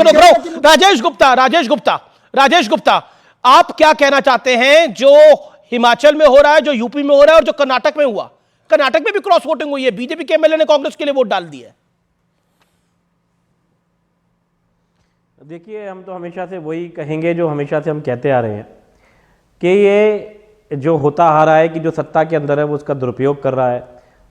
राजेश गुप्ता, राजेश गुप्ता, आप क्या कहना चाहते हैं जो हिमाचल में हो रहा है, जो यूपी में हो रहा है और जो कर्नाटक में हुआ? कर्नाटक में भी क्रॉस वोटिंग हुई है, बीजेपी के एमएलए ने कांग्रेस के लिए वोट डाल दिया है। देखिए, हम तो हमेशा से वही कहेंगे जो हमेशा से हम कहते आ रहे हैं कि ये जो होता आ रहा है कि जो सत्ता के अंदर है वो उसका दुरुपयोग कर रहा है।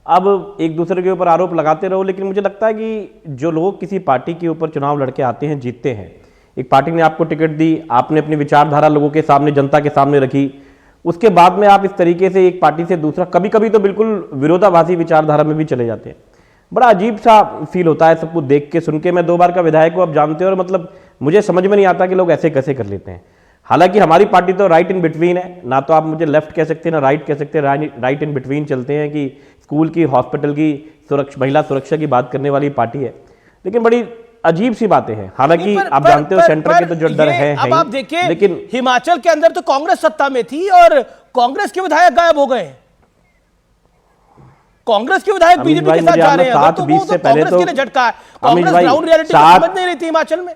अब एक दूसरे के ऊपर आरोप लगाते रहो, लेकिन मुझे लगता है कि जो लोग किसी पार्टी के ऊपर चुनाव लड़के आते हैं, जीतते हैं, एक पार्टी ने आपको टिकट दी, आपने अपनी विचारधारा लोगों के सामने, जनता के सामने रखी, उसके बाद में आप इस तरीके से एक पार्टी से दूसरा, कभी कभी तो बिल्कुल विरोधाभासी विचारधारा में भी चले जाते हैं। बड़ा अजीब सा फील होता है सब कुछ देख के, सुन के। मैं 2 बार का विधायक हूं, आप जानते हो, और मतलब मुझे समझ में नहीं आता कि लोग ऐसे कैसे कर लेते हैं। हालांकि हमारी पार्टी तो राइट इन बिटवीन है, ना तो आप मुझे लेफ्ट कह सकते हैं ना राइट कह सकते हैं, राइट इन बिटवीन चलते हैं कि स्कूल की, हॉस्पिटल की सुरक्षा, महिला सुरक्षा की बात करने वाली पार्टी है। लेकिन बड़ी अजीब सी बातें हैं। हालांकि आप जानते हो सेंटर के तो जो डर है, अब आप देखिए, लेकिन हिमाचल के अंदर तो कांग्रेस सत्ता में थी और कांग्रेस के विधायक गायब हो गए। कांग्रेस के विधायक बीजेपी के साथ जा रहे हैं। 7-20 से पहले तो झटका है, कांग्रेस ग्राउंड रियलिटी को समझ नहीं रही थी हिमाचल में।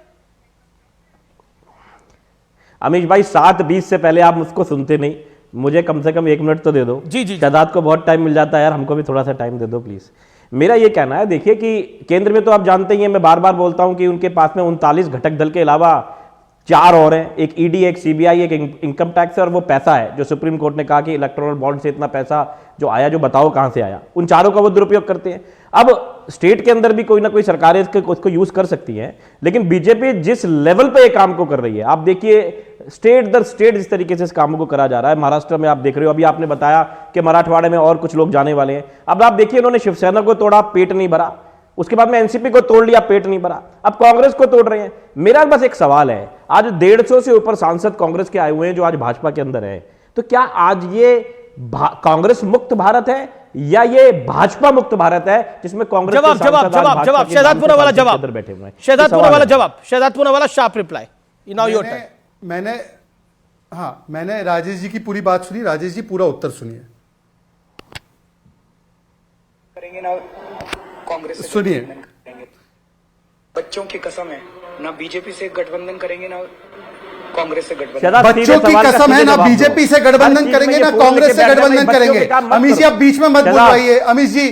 अमीश भाई, 7-20 से पहले आप मुझको सुनते नहीं, मुझे कम से कम 1 मिनट तो दे दो। जी जी, शादात को बहुत टाइम मिल जाता है यार, हमको भी थोड़ा सा टाइम दे दो प्लीज। मेरा ये कहना है, देखिए कि केंद्र में तो आप जानते ही हैं, मैं बार बार बोलता हूं कि उनके पास में 39 घटक दल के अलावा 4 और हैं, एक ईडी, एक सीबीआई, एक इनकम टैक्स है, और वो पैसा है जो सुप्रीम कोर्ट ने कहा कि इलेक्टोरल बॉन्ड से इतना पैसा जो आया, जो बताओ कहां से आया। उन चारों का वो दुरुपयोग करते हैं। अब स्टेट के अंदर भी कोई ना कोई सरकारें इसको यूज कर सकती हैं, लेकिन बीजेपी जिस लेवल पे ये काम को कर रही है, आप देखिए स्टेट दर स्टेट जिस तरीके से इस काम को करा जा रहा है। महाराष्ट्र में आप देख रहे हो, अभी आपने बताया कि मराठवाड़े में और कुछ लोग जाने वाले हैं। अब आप देखिए, उन्होंने शिवसेना को तोड़ा, पेट नहीं भरा, उसके बाद में एनसीपी को तोड़ लिया, पेट नहीं भरा, अब कांग्रेस को तोड़ रहे हैं। मेरा बस एक सवाल है, आज 150 से ऊपर सांसद कांग्रेस के आए हुए हैं जो आज भाजपा के अंदर है, तो क्या आज ये कांग्रेस मुक्त भारत है या ये भाजपा मुक्त भारत है जिसमें कांग्रेस? जवाब शहजाद पूनावाला जवाब, बैठे हुए हैं। शहजाद पूनावाला जवाब, Shehzad Poonawalla sharp reply. Now your turn. मैंने राजेश जी की पूरी बात सुनी। राजेश जी, पूरा उत्तर सुनिए। करेंगे ना कांग्रेस, सुनिए। बच्चों की कसम है, ना बीजेपी से गठबंधन करेंगे ना कांग्रेस से गठबंधन। बच्चों की कसम है, ना बीजेपी से गठबंधन करेंगे ना कांग्रेस से गठबंधन करेंगे। अमीश जी, आप बीच में मत बुलवाइए। अमीश जी,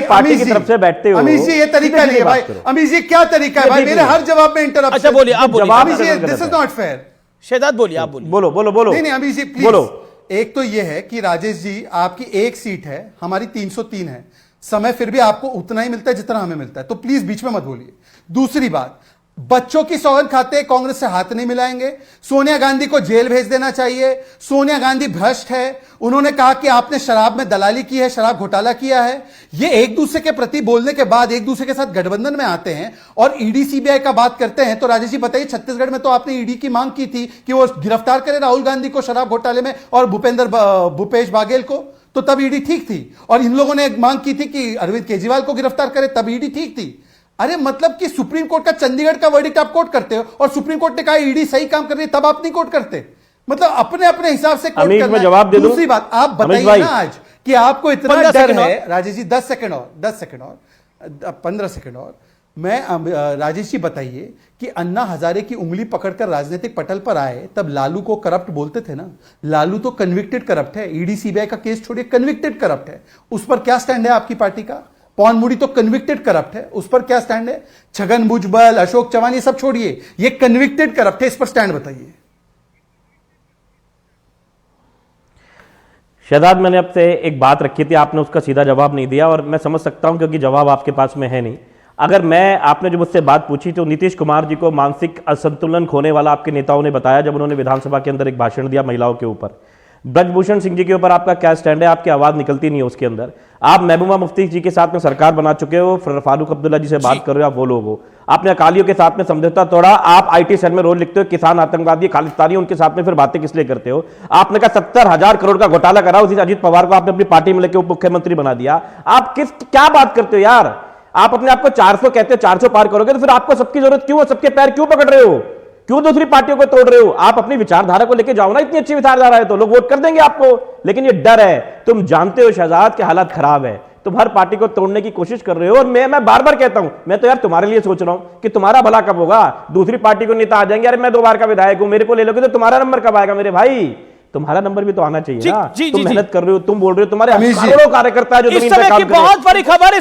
पार्टी की तरफ से बैठते हो। अमीश जी, ये तरीका नहीं है भाई। अमीश जी, क्या तरीका है भाई? मेरे हर जवाब में इंटरप्शन। अच्छा बोलिए, आप बोलिए। Amish ji, this is not fair. Shahzad बोलिए, आप बोलिए। बोलो। नहीं, अमीश जी प्लीज बोलो। एक तो ये है कि राजेश जी, आपकी 1 सीट है, हमारी 303 है, समय फिर भी आपको उतना ही मिलता है जितना हमें मिलता है, तो प्लीज बीच में मत बोलिए। दूसरी बात, बच्चों की सौगंध खाते कांग्रेस से हाथ नहीं मिलाएंगे। सोनिया गांधी को जेल भेज देना चाहिए। सोनिया गांधी भ्रष्ट है। उन्होंने कहा कि आपने शराब में दलाली की है, शराब घोटाला किया है। ये एक दूसरे के प्रति बोलने के बाद एक दूसरे के साथ गठबंधन में आते हैं और ईडी सीबीआई का बात करते हैं। तो राजेश जी बताइए, छत्तीसगढ़ में तो आपने ईडी की मांग की थी कि वो गिरफ्तार करे राहुल गांधी को शराब घोटाले में और भूपेश बाघेल को, तो तब ईडी ठीक थी। और इन लोगों ने मांग की थी कि अरविंद केजरीवाल को गिरफ्तार करे, तब ईडी ठीक थी। अरे मतलब कि सुप्रीम कोर्ट का चंडीगढ़ का वर्डिक्ट आप कोर्ट करते हो और सुप्रीम कोर्ट ने कहा ईडी सही काम कर रही है, तब आप नहीं कोर्ट करते। मतलब अपने अपने हिसाब से कोर्ट करना है। जवाब दे दूं। दूसरी बात, आप बताइए ना आज कि आपको इतना डर है। राजेश जी 10 सेकंड और 15 सेकंड और मैं राजेश जी बताइए कि अन्ना हजारे की उंगली पकड़कर राजनीतिक पटल पर आए, तब लालू को करप्ट बोलते थे ना। लालू तो कन्विक्टेड करप्ट है। ईडी सीबीआई का केस छोड़िए, कन्विक्टेड करप्ट है। उस पर क्या स्टैंड है आपकी पार्टी का? पवन मुड़ी तो कन्विक्टेड करप्ट है, उस पर क्या स्टैंड है? छगन भुजबल, अशोक चौहान, ये सब छोड़िए, ये कन्विक्टेड करप्ट है, इस पर स्टैंड बताइए। शहजाद, मैंने आपसे एक बात रखी थी, आपने उसका सीधा जवाब नहीं दिया, और मैं समझ सकता हूं क्योंकि जवाब आपके पास में है नहीं। अगर आपने जो मुझसे बात पूछी तो नीतीश कुमार जी को मानसिक असंतुलन खोने वाला आपके नेताओं ने बताया जब उन्होंने विधानसभा के अंदर एक भाषण दिया महिलाओं के ऊपर। ब्रजभूषण सिंह जी के ऊपर आपका क्या स्टैंड है? आपकी आवाज निकलती नहीं है उसके अंदर। आप महबूबा मुफ्ती जी के साथ में सरकार बना चुके हो, फारूक अब्दुल्ला जी से बात कर रहे हो, आप वो लोग हो। आपने अकालियों के साथ में समझौता तोड़ा। आप आईटी सेल में रोज लिखते हो किसान आतंकवादी, खालिस्तानी, उनके साथ में फिर बातें किस लिए करते हो? आपने कहा 70,000 करोड़ का घोटाला करा, उसी अजीत पवार को आपने अपनी पार्टी में लेकर उप मुख्यमंत्री बना दिया। आप क्या बात करते हो यार? आप अपने आप को 400 कहते हो, 400 पार करोगे तो फिर आपको सबकी जरूरत क्यों है? सबके पैर क्यों पकड़ रहे हो? क्यों दूसरी पार्टियों को तोड़ रहे हो? आप अपनी विचारधारा को लेकर जाओ ना, इतनी अच्छी विचारधारा है तो लोग वोट कर देंगे आपको। लेकिन ये डर है, तुम जानते हो शहजाद के हालात खराब है, तुम हर पार्टी को तोड़ने की कोशिश कर रहे हो। और मैं बार बार कहता हूं, मैं तो यार तुम्हारे लिए सोच रहा हूं कि तुम्हारा भला कब होगा। दूसरी पार्टी को नेता आ जाएंगे, अरे मैं 2 बार का विधायक हूं, मेरे को ले लोगे, तो तुम्हारा नंबर कब आएगा मेरे भाई? तुम्हारा नंबर भी तो आना चाहिए ना। तुम मेहनत कर रहे हो, तुम बोल रहे हो तुम्हारे करोड़ों कार्यकर्ता है जो इस जमीन पे समय काम की कर रहे हैं। बहुत बड़ी खबर